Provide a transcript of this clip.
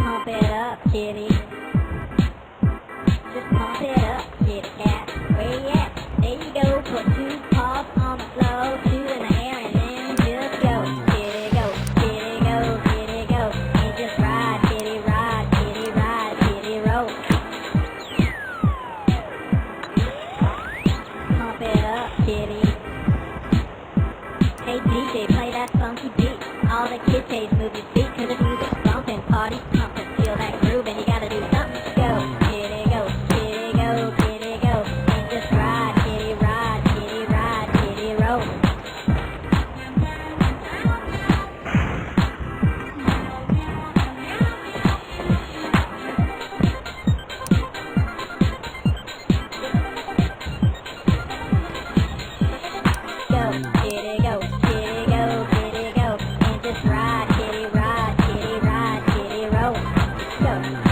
pump it up, kitty. Just pump it up, kitty cat. Where you at? There you go. Put two paws on the floor, two in the air, and then just go. Kitty go, kitty go, kitty go. And just ride, kitty ride, kitty ride, kitty roll. Pump it up, kitty. Hey DJ, play that funky beat. All the kids say move your feet to the music, bumping, party, pumping, feel that groove, and you gotta do something. Go, kitty go, kitty go, kitty go, and just ride, kitty ride, kitty ride, kitty roll. Go, kitty go, kitty go, kitty go, and just ride, kitty ride, kitty ride, kitty roll. Go.